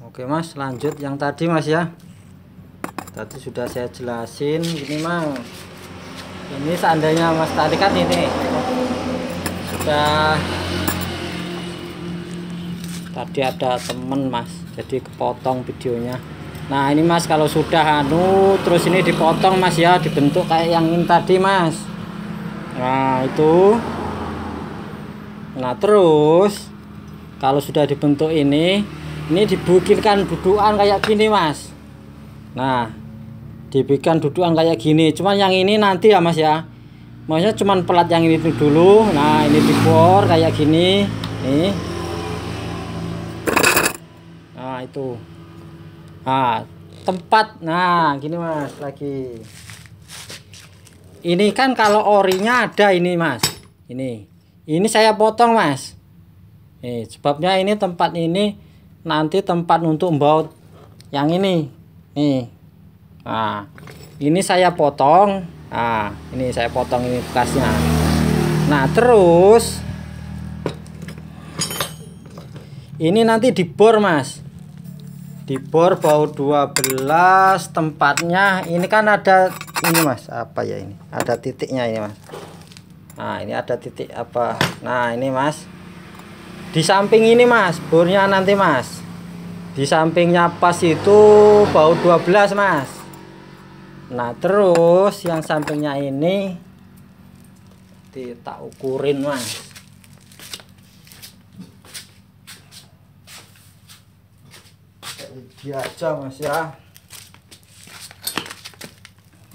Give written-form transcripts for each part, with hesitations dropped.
Oke mas, lanjut yang tadi mas ya. Tadi sudah saya jelasin. Ini mang, ini seandainya mas tadi kan ini sudah tadi ada temen mas, jadi kepotong videonya. Nah ini mas, kalau sudah terus ini dipotong mas ya, dibentuk kayak yang ini tadi mas. Nah itu, nah terus kalau sudah dibentuk ini dibikinkan dudukan kayak gini mas. Nah dibikin dudukan kayak gini, cuman yang ini nanti ya mas ya, maksudnya cuman pelat yang ini dulu. Nah ini dibor kayak gini nih. Nah itu, nah tempat, nah gini mas lagi. Ini kan kalau orinya ada ini mas, ini saya potong mas. Nih sebabnya ini tempat ini nanti tempat untuk membaut yang ini nih. Nah ini saya potong, nah ini saya potong ini bekasnya. Nah terus ini nanti dibor mas, dibor baut 12 tempatnya. Ini kan ada ini mas, apa ya ini, ada titiknya ini mas. Nah ini ada titik apa, nah ini mas di samping ini mas bornya nanti mas, di sampingnya pas itu baut 12 mas. Nah terus yang sampingnya ini tak ukurin mas. Dia aja mas ya.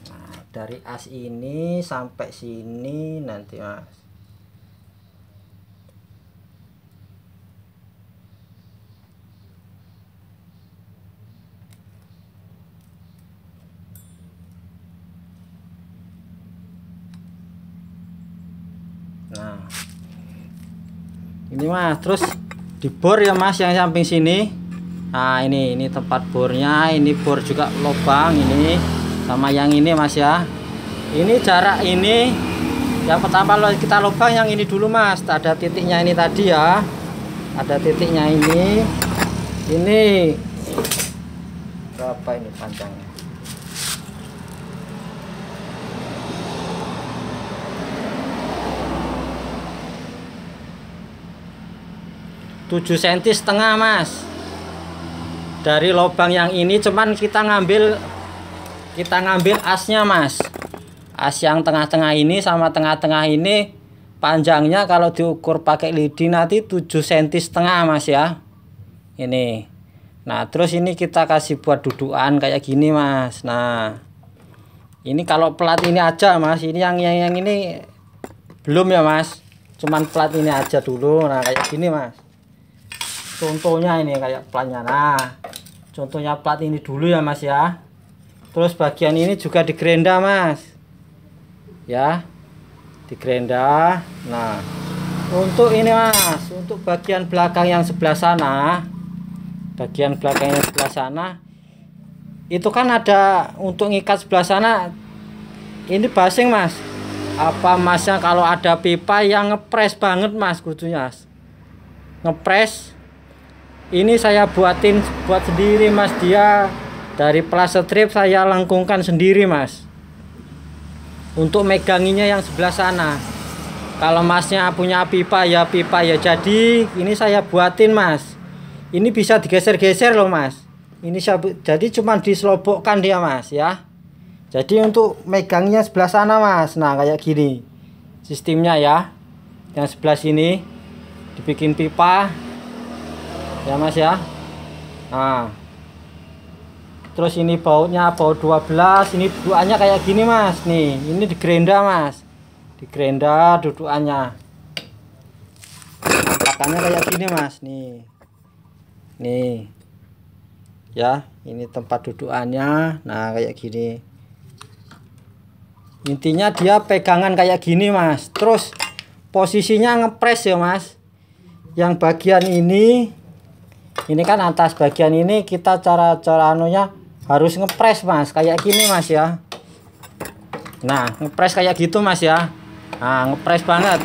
Nah dari as ini sampai sini nanti mas. Nah ini mas, terus dibor ya mas yang samping sini. Nah ini tempat bornya, ini bor juga lubang ini sama yang ini mas ya. Ini jarak ini yang pertama kita lubang yang ini dulu mas, ada titiknya ini tadi ya, ada titiknya ini berapa ini panjangnya, 7,5 cm mas dari lubang yang ini. Cuman kita ngambil asnya mas, as yang tengah-tengah ini sama tengah-tengah ini panjangnya kalau diukur pakai lidi nanti 7,5 cm mas ya ini. Nah terus ini kita kasih buat dudukan kayak gini mas. Nah ini kalau plat ini aja mas, ini yang ini belum ya mas, cuman plat ini aja dulu. Nah kayak gini mas, contohnya ini kayak platnya. Nah contohnya plat ini dulu ya mas ya. Terus bagian ini juga digerenda mas ya, digerenda. Nah untuk ini mas, untuk bagian belakang yang sebelah sana, bagian belakang yang sebelah sana itu kan ada untuk ngikat sebelah sana. Ini basing mas, apa masnya kalau ada pipa yang ngepres banget mas, kudunya ngepres. Ini saya buat sendiri mas, dia dari plaster strip saya lengkungkan sendiri mas untuk meganginya yang sebelah sana. Kalau masnya punya pipa ya jadi ini saya buatin mas. Ini bisa digeser-geser loh mas, ini jadi cuma diselobokkan dia mas ya. Jadi untuk megangnya sebelah sana mas. Nah kayak gini sistemnya ya, yang sebelah sini dibikin pipa ya mas ya. Nah terus ini bautnya baut 12, ini dudukannya kayak gini mas. Nih ini digerenda mas, digerenda dudukannya, tampakannya kayak gini mas. Nih ya, ini tempat dudukannya. Nah kayak gini, intinya dia pegangan kayak gini mas. Terus posisinya ngepres ya mas, yang bagian ini kan atas bagian ini kita cara anunya harus ngepres mas kayak gini mas ya. Nah ngepres kayak gitu mas ya. Nah ngepres banget.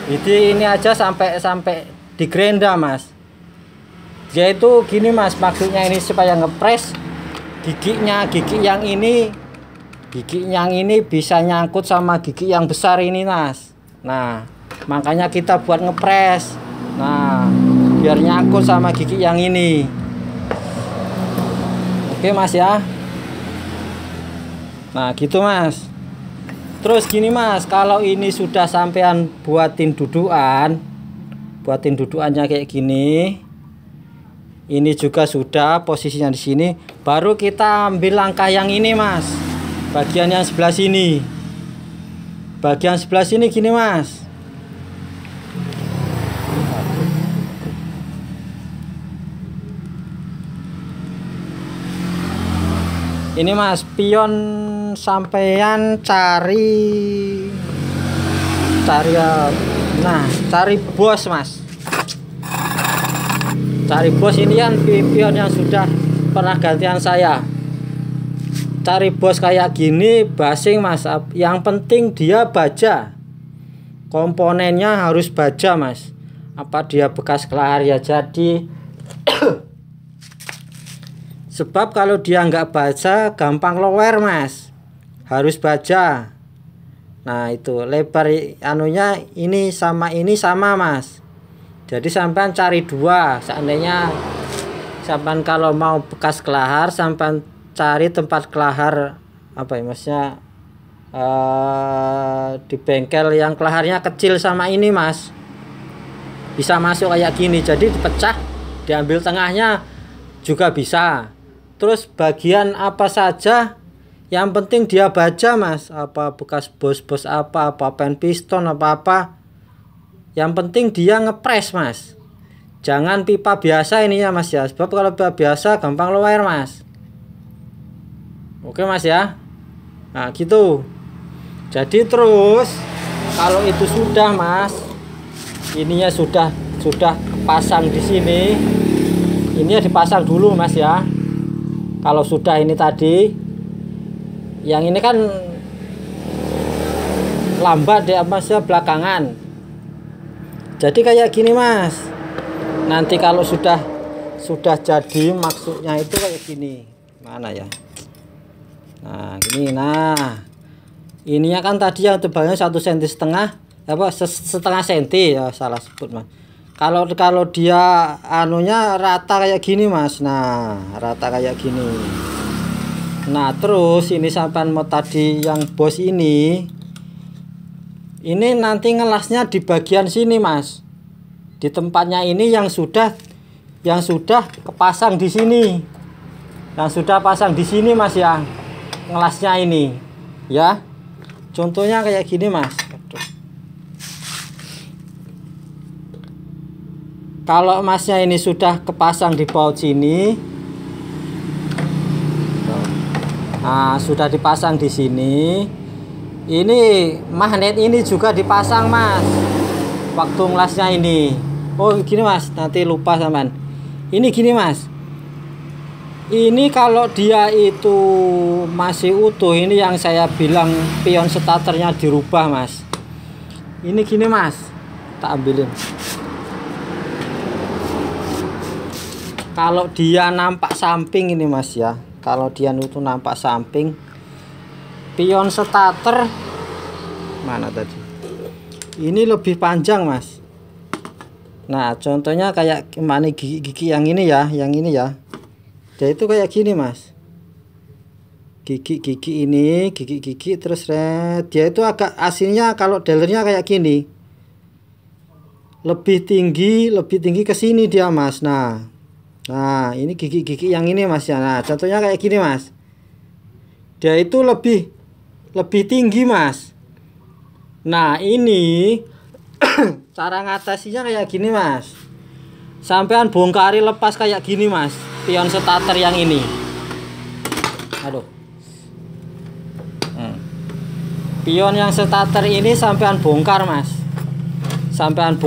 Jadi ini aja sampai digerenda mas. Yaitu gini mas, maksudnya ini supaya ngepres gigi yang ini bisa nyangkut sama gigi yang besar ini mas. Nah makanya kita buat ngepres, nah biar nyangkut sama gigi yang ini. Oke mas ya. Nah gitu mas. Terus gini mas, kalau ini sudah sampean buatin dudukannya kayak gini, ini juga sudah posisinya di sini, baru kita ambil langkah yang ini mas, bagian yang sebelah sini, gini mas. Ini mas, pion sampean cari bos mas, cari bos. Ini kan pion yang sudah pernah gantian saya. Cari bos kayak gini basing mas, yang penting dia baja, komponennya harus baja mas. Apa dia bekas kelahar ya jadi. Sebab kalau dia nggak baja gampang lower mas, harus baja. Nah itu lebar anunya ini sama mas. Jadi sampean cari dua. Seandainya sampean kalau mau bekas kelahar, sampean cari tempat kelahar apa ya masnya, di bengkel yang kelaharnya kecil sama ini mas, bisa masuk kayak gini. Jadi dipecah, diambil tengahnya juga bisa. Terus bagian apa saja yang penting dia baja mas, apa bekas bos-bos apa pen piston apa yang penting dia ngepres mas. Jangan pipa biasa ini ya mas ya, sebab kalau pipa biasa gampang lower mas. Oke mas ya. Nah gitu. Jadi terus kalau itu sudah mas, ininya sudah pasang di sini, ini ya dipasang dulu mas ya. Kalau sudah ini tadi, yang ini kan lambat ya mas ya, belakangan. Jadi kayak gini mas. Nanti kalau sudah jadi, maksudnya itu kayak gini. Mana ya? Nah gini. Nah ininya kan tadi yang tebalnya 1,5 cm, apa setengah senti ya, salah sebut mas. Kalau dia anunya rata kayak gini mas. Nah rata kayak gini. Nah terus ini sampai mau tadi yang bos ini nanti ngelasnya di bagian sini mas, di tempatnya ini yang sudah kepasang di sini, yang sudah pasang di sini mas ya, ngelasnya ini ya. Contohnya kayak gini mas. Kalau masnya ini sudah kepasang di baut sini, nah sudah dipasang di sini, ini magnet ini juga dipasang mas, waktu ngelasnya ini. Oh gini mas, nanti lupa saman. Ini gini mas, ini kalau dia itu masih utuh, ini yang saya bilang pion starternya dirubah mas. Ini gini mas, tak ambilin. Kalau dia nampak samping ini mas ya, kalau dia itu nampak samping, pion starter mana tadi, ini lebih panjang mas. Nah contohnya kayak mana gigi yang ini ya, dia itu kayak gini mas, gigi ini, gigi terus dia itu agak aslinya kalau dealernya kayak gini, lebih tinggi ke sini dia mas. Nah ini gigi yang ini mas ya. Nah contohnya kayak gini mas, dia itu lebih tinggi mas. Nah ini cara ngatasinya kayak gini mas, sampean bongkari lepas kayak gini mas, pion starter yang ini. Aduh, pion yang starter ini sampean bongkar mas, sampean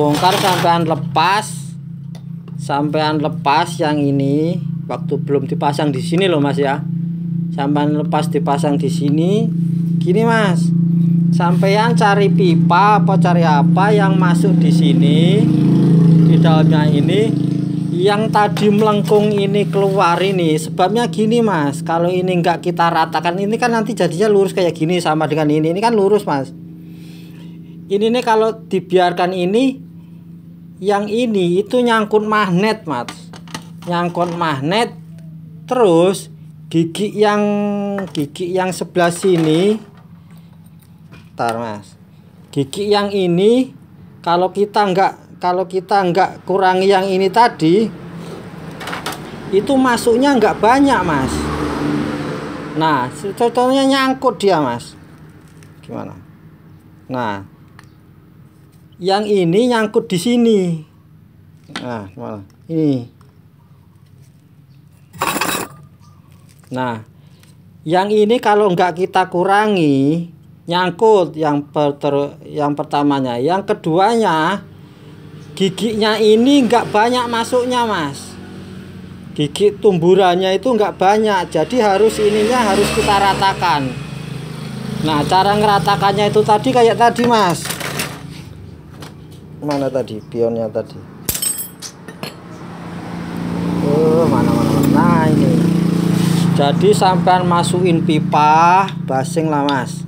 lepas yang ini waktu belum dipasang di sini loh mas ya. Sampean lepas dipasang di sini gini mas, sampean cari pipa apa cari apa yang masuk di sini, di dalamnya ini yang tadi melengkung ini keluar ini sebabnya gini mas. Kalau ini enggak kita ratakan, ini kan nanti jadinya lurus kayak gini sama dengan ini kan lurus mas. Ini nih kalau dibiarkan ini, yang ini itu nyangkut magnet mas, nyangkut magnet. Terus gigi yang sebelah sini, ntar mas, gigi yang ini kalau kita nggak kurangi yang ini tadi, itu masuknya nggak banyak mas. Nah contohnya nyangkut dia mas, gimana? Nah yang ini nyangkut di sini. Nah gimana? Ini. Nah yang ini kalau nggak kita kurangi nyangkut yang pertamanya. Yang keduanya giginya ini nggak banyak masuknya mas, gigi tumburannya itu nggak banyak, jadi harus ininya harus kita ratakan. Nah cara ngeratakannya itu tadi kayak tadi mas. Mana tadi pionnya tadi? Mana. Nah ini jadi sampai masukin pipa basing lah mas,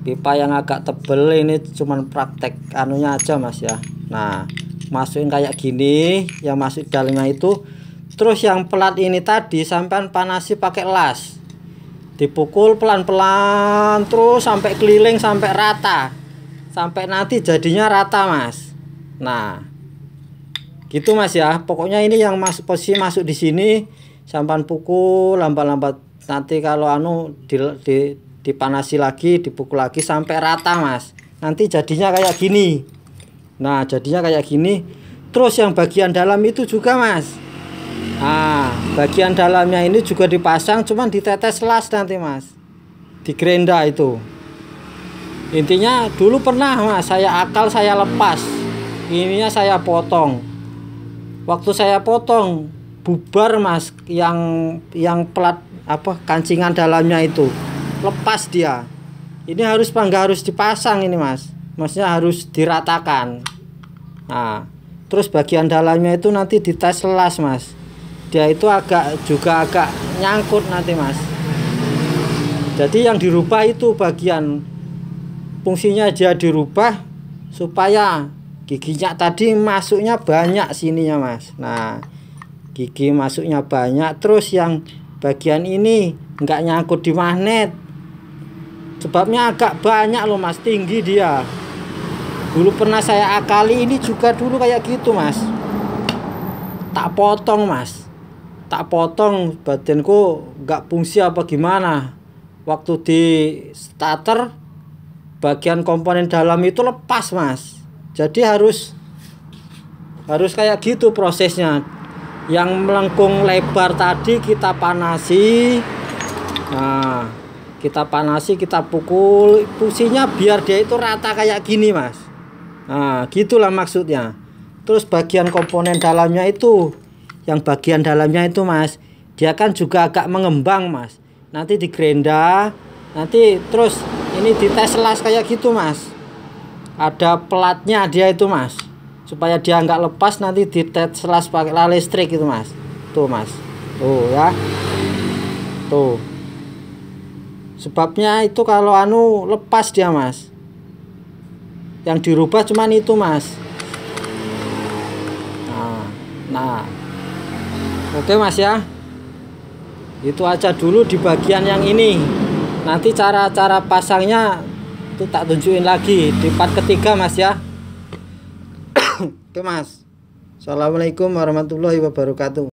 pipa yang agak tebel ini cuman praktek anunya aja mas ya. Nah masukin kayak gini, yang masuk dalamnya itu. Terus yang pelat ini tadi sampai panasi pakai las, dipukul pelan-pelan terus sampai keliling sampai rata, sampai nanti jadinya rata mas. Nah gitu mas ya, pokoknya ini yang posisi masuk di sini sampai pukul lambat-lambat, nanti kalau dipanasi lagi, dipukul lagi sampai rata mas, nanti jadinya kayak gini. Nah jadinya kayak gini. Terus yang bagian dalam itu juga mas, nah bagian dalamnya ini juga dipasang, cuman ditetes las nanti mas, di gerenda itu. Intinya dulu pernah mas saya akal, saya lepas ininya, saya potong. Waktu saya potong bubar mas, yang pelat kancingan dalamnya itu lepas dia. Ini harus harus dipasang ini mas, maksudnya harus diratakan. Nah terus bagian dalamnya itu nanti dites las mas, dia itu agak nyangkut nanti mas. Jadi yang dirubah itu bagian fungsinya, dia dirubah supaya giginya tadi masuknya banyak sininya mas. Nah gigi masuknya banyak, terus yang bagian ini nggak nyangkut di magnet, sebabnya agak banyak loh mas, tinggi dia. Dulu pernah saya akali ini juga dulu kayak gitu mas, tak potong mas, tak potong, batinku nggak fungsi apa gimana. Waktu di starter bagian komponen dalam itu lepas mas, jadi harus kayak gitu prosesnya. Yang melengkung lebar tadi kita panasi. Nah kita panasi, kita pukul fungsinya biar dia itu rata kayak gini mas. Nah gitulah maksudnya. Terus bagian komponen dalamnya itu, yang bagian dalamnya itu mas, dia kan juga agak mengembang mas, nanti di gerenda, nanti terus ini dites las kayak gitu mas, ada pelatnya dia itu mas, supaya dia nggak lepas, nanti dites las pakai listrik itu mas. Tuh mas, tuh ya, tuh sebabnya itu kalau lepas dia mas, yang dirubah cuman itu mas. Nah oke mas ya, itu aja dulu di bagian yang ini. Nanti cara pasangnya itu tak tunjukin lagi di part ketiga mas ya. Oke mas, assalamualaikum warahmatullahi wabarakatuh.